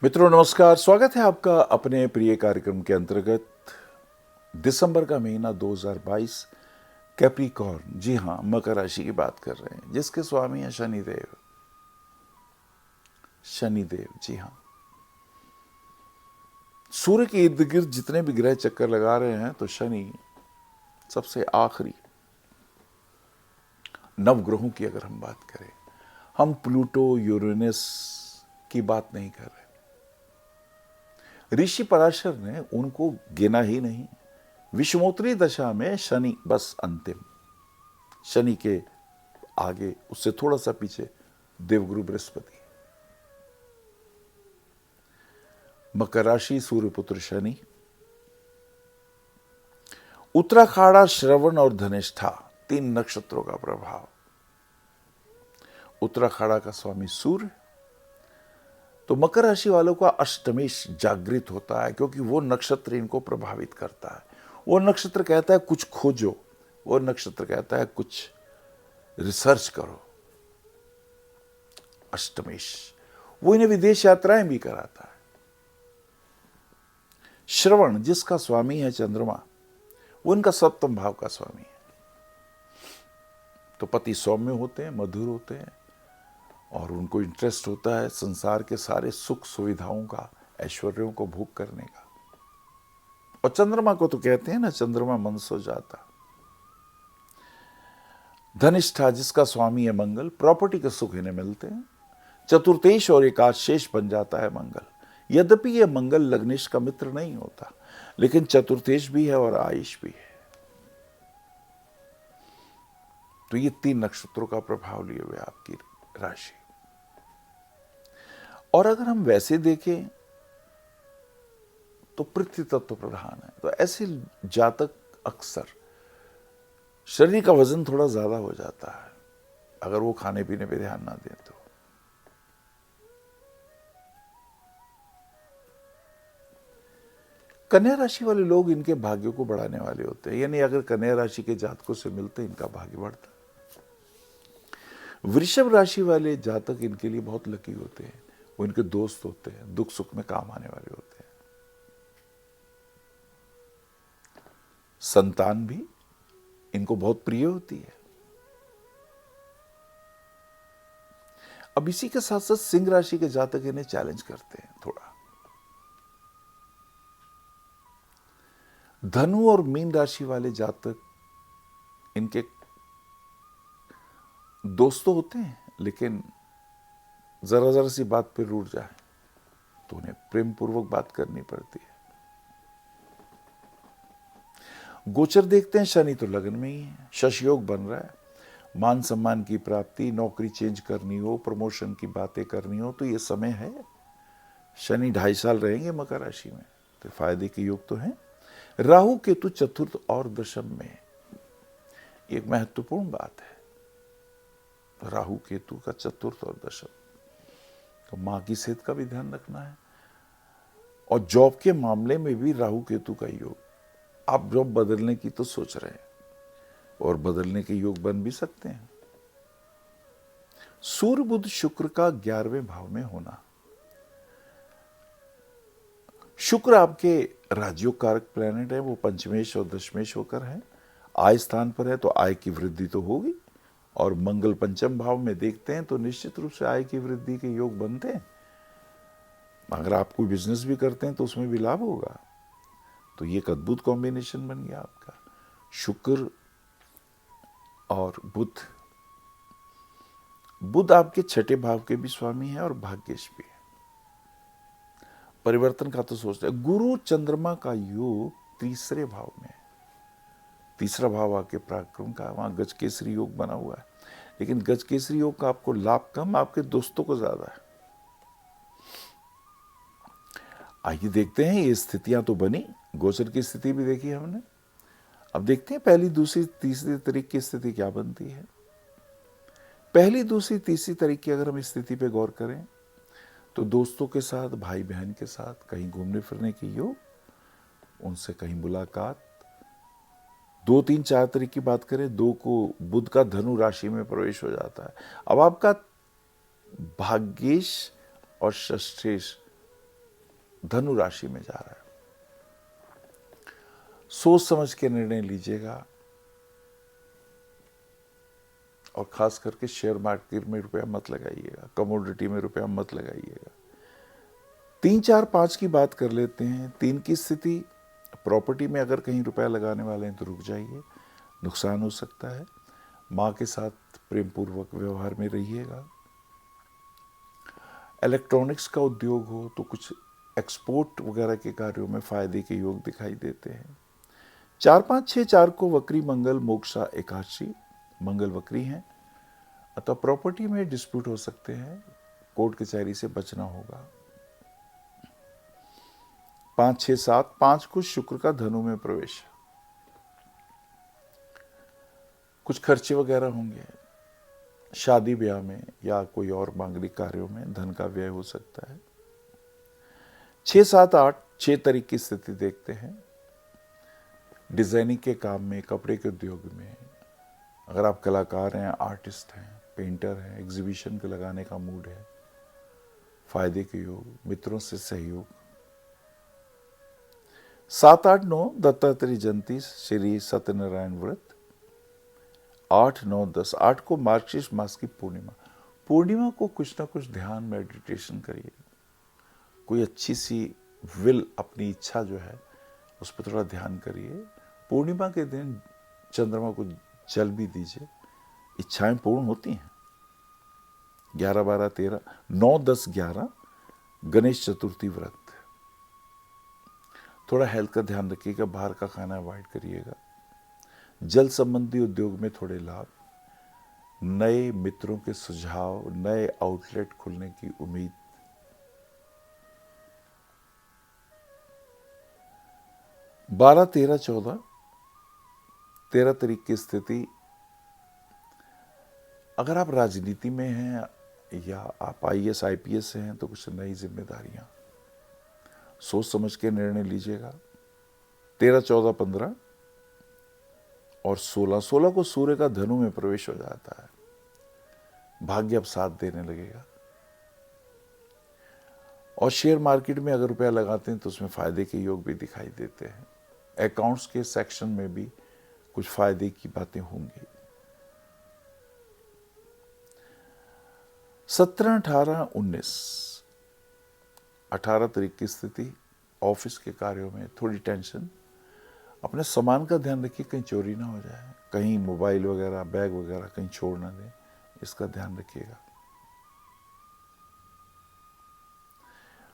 मित्रों नमस्कार, स्वागत है आपका अपने प्रिय कार्यक्रम के अंतर्गत। दिसंबर का महीना 2022, कैप्रिकॉर्न, जी हाँ, मकर राशि की बात कर रहे हैं, जिसके स्वामी हैं शनिदेव। शनिदेव, जी हाँ, सूर्य के इर्द गिर्द जितने भी ग्रह चक्कर लगा रहे हैं, तो शनि सबसे आखिरी नवग्रहों की अगर हम बात करें, हम प्लूटो यूरेनस की बात नहीं कर रहे। ऋषि पराशर ने उनको गिना ही नहीं। विषमोत्तरी दशा में शनि बस अंतिम, शनि के आगे उससे थोड़ा सा पीछे देवगुरु बृहस्पति। मकर राशि, सूर्यपुत्र शनि। उत्तराखाड़ा, श्रवण और धनिष्ठा, 3 नक्षत्रों का प्रभाव। उत्तराखाड़ा का स्वामी सूर्य, तो मकर राशि वालों का अष्टमेश जागृत होता है, क्योंकि वो नक्षत्र इनको प्रभावित करता है। वो नक्षत्र कहता है कुछ खोजो, वो नक्षत्र कहता है कुछ रिसर्च करो। अष्टमेश वो इन्हें विदेश यात्राएं भी कराता है। श्रवण, जिसका स्वामी है चंद्रमा, वो इनका सप्तम भाव का स्वामी है। तो पति सौम्य होते हैं, मधुर होते हैं, और उनको इंटरेस्ट होता है संसार के सारे सुख सुविधाओं का, ऐश्वर्यों को भोग करने का। और चंद्रमा को तो कहते हैं ना, चंद्रमा मन सो जाता। धनिष्ठा, जिसका स्वामी है मंगल, प्रॉपर्टी के सुख इन्हें मिलते हैं। चतुर्थेश और एकादशेष बन जाता है मंगल। यद्यपि यह मंगल लग्नेश का मित्र नहीं होता, लेकिन चतुर्थेश भी है और आयुष भी है। तो ये 3 नक्षत्रों का प्रभाव लिए हुए आपकी राशि। और अगर हम वैसे देखें तो पृथ्वी तत्व प्रधान है, तो ऐसे जातक अक्सर शरीर का वजन थोड़ा ज्यादा हो जाता है अगर वो खाने पीने पे ध्यान ना दें तो। कन्या राशि वाले लोग इनके भाग्यों को बढ़ाने वाले होते हैं, यानी अगर कन्या राशि के जातकों से मिलते हैं, इनका भाग्य बढ़ता है। वृषभ राशि वाले जातक इनके लिए बहुत लकी होते हैं, वो इनके दोस्त होते हैं, दुख सुख में काम आने वाले होते हैं। संतान भी इनको बहुत प्रिय होती है। अब इसी के साथ साथ सिंह राशि के जातक इन्हें चैलेंज करते हैं थोड़ा। धनु और मीन राशि वाले जातक इनके दोस्त तो होते हैं, लेकिन जरा जरा सी बात पे रूठ जाए तो उन्हें प्रेम पूर्वक बात करनी पड़ती है। गोचर देखते हैं, शनि तो लगन में ही है, शश योग बन रहा है। मान सम्मान की प्राप्ति, नौकरी चेंज करनी हो, प्रमोशन की बातें करनी हो, तो ये समय है। शनि 2.5 साल रहेंगे मकर राशि में, तो फायदे के योग तो हैं। राहु केतु चतुर्थ और दशम में, एक महत्वपूर्ण बात है। राहु केतु का चतुर्थ और दशम, तो मां की सेहत का भी ध्यान रखना है। और जॉब के मामले में भी राहु केतु का योग। आप जॉब बदलने की तो सोच रहे हैं, और बदलने के योग बन भी सकते हैं। सूर्य बुध शुक्र का 11वें भाव में होना। शुक्र आपके राजयोग कारक प्लैनेट है, वो पंचमेश और दशमेश होकर है। आय स्थान पर है, तो आय की वृद्धि तो होगी। और मंगल पंचम भाव में देखते हैं तो निश्चित रूप से आय की वृद्धि के योग बनते हैं। अगर आप कोई बिजनेस भी करते हैं तो उसमें भी लाभ होगा। तो ये एक अद्भुत कॉम्बिनेशन बन गया आपका, शुक्र और बुध। बुध आपके 6ठे भाव के भी स्वामी है और भाग्येश भी है। परिवर्तन का तो सोचते हैं। गुरु चंद्रमा का योग 3रे भाव में है। 3रा भाव आके पराक्रम का, वहां गजकेसरी योग बना हुआ है, लेकिन गजकेसरी योग का आपको लाभ कम, आपके दोस्तों को ज्यादा है। आइए देखते हैं, ये स्थितियां तो बनी, गोचर की स्थिति भी देखी हमने। अब देखते हैं पहली दूसरी तीसरी तारीख की स्थिति क्या बनती है। पहली दूसरी तीसरी तारीख की अगर हम इस स्थिति पे गौर करें, तो दोस्तों के साथ, भाई बहन के साथ कहीं घूमने फिरने की योग, उनसे कहीं मुलाकात। 2, 3, 4 तारीख की बात करें, 2 को बुध का धनु राशि में प्रवेश हो जाता है। अब आपका भाग्येश और षष्ठेश धनु राशि में जा रहा है। सोच समझ के निर्णय लीजिएगा और खास करके शेयर मार्केट में रुपया मत लगाइएगा, कमोडिटी में रुपया मत लगाइएगा। 3, 4, 5 की बात कर लेते हैं। 3 की स्थिति, प्रॉपर्टी में अगर कहीं रुपया लगाने वाले हैं तो रुक जाइए, नुकसान हो सकता है। माँ के साथ प्रेम पूर्वक व्यवहार में रहिएगा। इलेक्ट्रॉनिक्स का उद्योग हो तो कुछ एक्सपोर्ट वगैरह के कार्यों में फायदे के योग दिखाई देते हैं। 4, 5, 6, 4 को वक्री मंगल मोक्षा एकादशी, मंगल वक्री हैं, अतः प्रॉपर्टी में डिस्प्यूट हो सकते हैं, कोर्ट कचहरी से बचना होगा। 5, 6, 7, 5 को शुक्र का धनु में प्रवेश, कुछ खर्चे वगैरह होंगे, शादी ब्याह में या कोई और मांगलिक कार्यों में धन का व्यय हो सकता है। 6, 7, 8, 6 तारीख की स्थिति देखते हैं। डिजाइनिंग के काम में, कपड़े के उद्योग में, अगर आप कलाकार हैं, आर्टिस्ट हैं, पेंटर हैं, एग्जीबिशन के लगाने का मूड है, फायदे के योग, मित्रों से सहयोग। 7, 8, 9 दत्तात्रेय जयंती, श्री सत्यनारायण व्रत। 8, 9, 10, 8 को मार्गशीर्ष मास की पूर्णिमा। पूर्णिमा को कुछ ना कुछ ध्यान, मेडिटेशन करिए, कोई अच्छी सी विल, अपनी इच्छा जो है उस पर थोड़ा ध्यान करिए। पूर्णिमा के दिन चंद्रमा को जल भी दीजिए, इच्छाएं पूर्ण होती हैं। 11, 12, 13, 9, 10, 11 गणेश चतुर्थी व्रत। थोड़ा हेल्थ का ध्यान रखिएगा, बाहर का खाना अवॉइड करिएगा। जल संबंधी उद्योग में थोड़े लाभ, नए मित्रों के सुझाव, नए आउटलेट खुलने की उम्मीद। 12, 13, 14, 13 तारीख की स्थिति, अगर आप राजनीति में हैं या आप IAS IPS से हैं तो कुछ नई जिम्मेदारियां, सोच समझ के निर्णय लीजिएगा। 13, 14, 15 और 16, 16 को सूर्य का धनु में प्रवेश हो जाता है, भाग्य अब साथ देने लगेगा। और शेयर मार्केट में अगर रुपया लगाते हैं तो उसमें फायदे के योग भी दिखाई देते हैं। अकाउंट्स के सेक्शन में भी कुछ फायदे की बातें होंगी। 17, 18, 19, 18 तारीख की स्थिति, ऑफिस के कार्यों में थोड़ी टेंशन। अपने सामान का ध्यान रखिए, कहीं चोरी ना हो जाए, कहीं मोबाइल वगैरह, बैग वगैरह कहीं छोड़ ना दें, इसका ध्यान रखिएगा।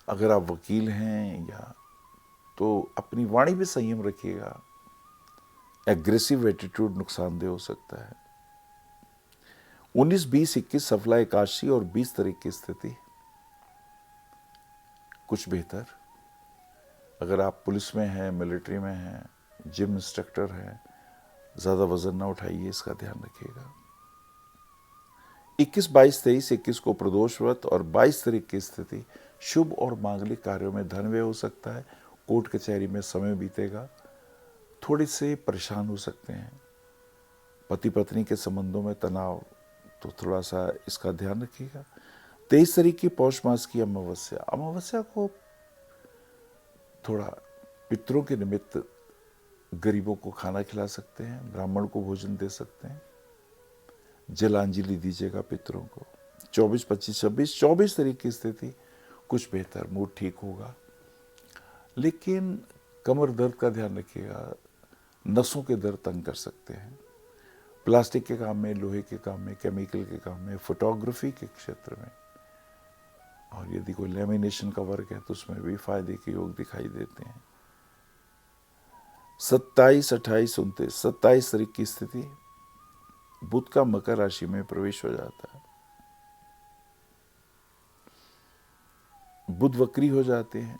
अगर आप वकील हैं या तो अपनी वाणी में संयम रखिएगा, एग्रेसिव एटीट्यूड नुकसानदेह हो सकता है। 19, 20, 21 सफला एकादशी और 20 तारीख की स्थिति कुछ बेहतर। अगर आप पुलिस में हैं, मिलिट्री में हैं, जिम इंस्ट्रक्टर हैं, ज़्यादा वजन ना उठाइए, इसका ध्यान रखिएगा। 21, 22, 23, 21 को प्रदोष व्रत और 22 तारीख की स्थिति शुभ और मांगलिक कार्यों में धन व्यय हो सकता है, कोर्ट कचहरी में समय बीतेगा, थोड़े से परेशान हो सकते हैं। पति पत्नी के संबंधों में तनाव, तो थोड़ा सा इसका ध्यान रखिएगा। 23 तारीख की पौष मास की अमावस्या, अमावस्या को थोड़ा पितरों के निमित्त गरीबों को खाना खिला सकते हैं, ब्राह्मण को भोजन दे सकते हैं, जलांजलि दीजिएगा पितरों को। 24, 25, 26, 24 तारीख की स्थिति कुछ बेहतर, मूड ठीक होगा, लेकिन कमर दर्द का ध्यान रखिएगा, नसों के दर्द तंग कर सकते हैं। प्लास्टिक के काम में, लोहे के काम में, केमिकल के काम में, फोटोग्राफी के क्षेत्र में, और यदि कोई लेमिनेशन का वर्क है तो उसमें भी फायदे के योग दिखाई देते हैं। 27, 28, 29, 27 तारीख की स्थिति बुध का मकर राशि में प्रवेश हो जाता है, बुध वक्री हो जाते हैं,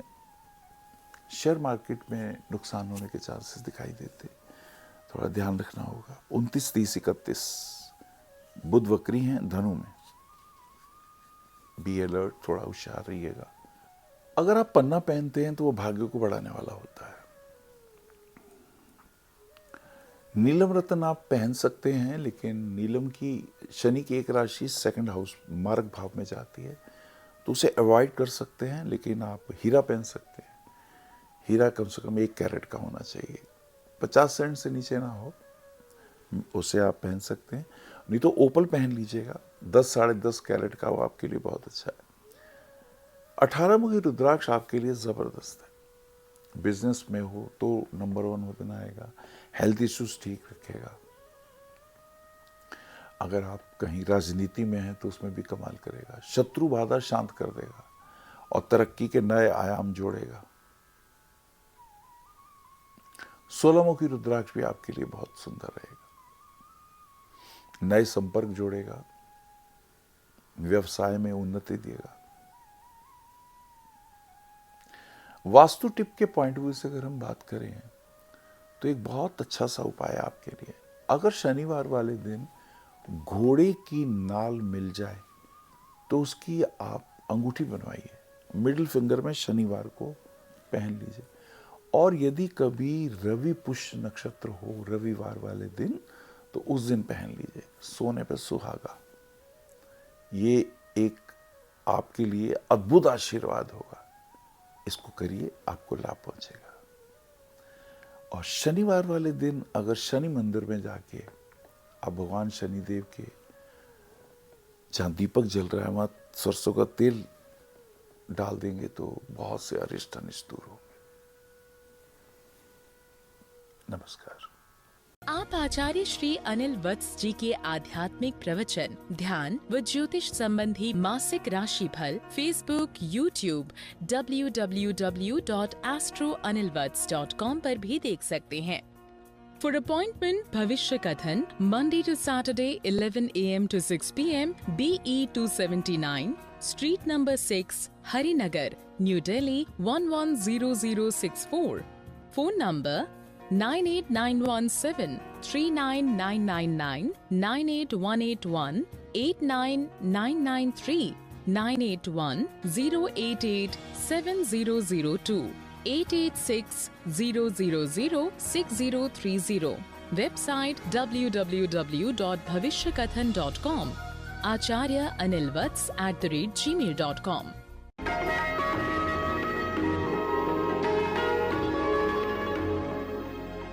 शेयर मार्केट में नुकसान होने के चांसेस दिखाई देते, थोड़ा ध्यान रखना होगा। 29, 30, 31 बुध वक्री हैं धनु में, बी अलर्ट, थोड़ा होशियार रहिएगा। अगर आप पन्ना पहनते हैं तो वो भाग्य को बढ़ाने वाला होता है। नीलम रत्न आप पहन सकते हैं, लेकिन नीलम की, शनि की एक राशि सेकंड हाउस मार्ग भाव में जाती है, तो उसे अवॉइड कर सकते हैं, लेकिन आप हीरा पहन सकते हैं। हीरा कम से कम 1 कैरेट का होना चाहिए, 50 सेंट से नीचे ना हो, उसे आप पहन सकते हैं। नहीं तो ओपल पहन लीजिएगा, 10 साढ़े 10 कैरेट का, वो आपके लिए बहुत अच्छा है। 18 मुखी रुद्राक्ष आपके लिए ज़बरदस्त है। बिजनेस में हो तो नंबर 1 हो बनाएगा, हेल्थ इश्यूज ठीक रखेगा। अगर आप कहीं राजनीति में हैं तो उसमें भी कमाल करेगा, शत्रु बाधा शांत कर देगा और तरक्की के नए आयाम जोड़ेगा। 16 मुखी रुद्राक्ष भी आपके लिए बहुत सुंदर रहेगा, नए संपर्क जोड़ेगा, व्यवसाय में उन्नति देगा। वास्तु टिप के पॉइंट ऑफ व्यू से अगर हम बात करें तो एक बहुत अच्छा सा उपाय आपके लिए, अगर शनिवार वाले दिन घोड़े की नाल मिल जाए तो उसकी आप अंगूठी बनवाइए, मिडिल फिंगर में शनिवार को पहन लीजिए। और यदि कभी रवि पुष्य नक्षत्र हो रविवार वाले दिन तो उस दिन पहन लीजिए, सोने पे सुहागा। ये एक आपके लिए अद्भुत आशीर्वाद होगा, इसको करिए, आपको लाभ पहुंचेगा। और शनिवार वाले दिन अगर शनि मंदिर में जाके आप भगवान शनिदेव के जहाँ दीपक जल रहा है वहाँ सरसों का तेल डाल देंगे तो बहुत से अरिष्ट अनिष्ट दूर होंगे। नमस्कार। आप आचार्य श्री अनिल वत्स जी के आध्यात्मिक प्रवचन, ध्यान व ज्योतिष संबंधी मासिक राशि फल फेसबुक, यूट्यूब, www.astroanilvats.com पर भी देख सकते हैं। For appointment, भविष्य कथन, Monday to Saturday, 11 a.m. to 6 p.m. BE 279, Street number 6, Harinagar, New Delhi 110064. Phone number 98917 39999 98181 89993 981 088 7002 886 000 6030. Website www.bhavishyakathan.com. Acharya Anil Vats @gmail.com.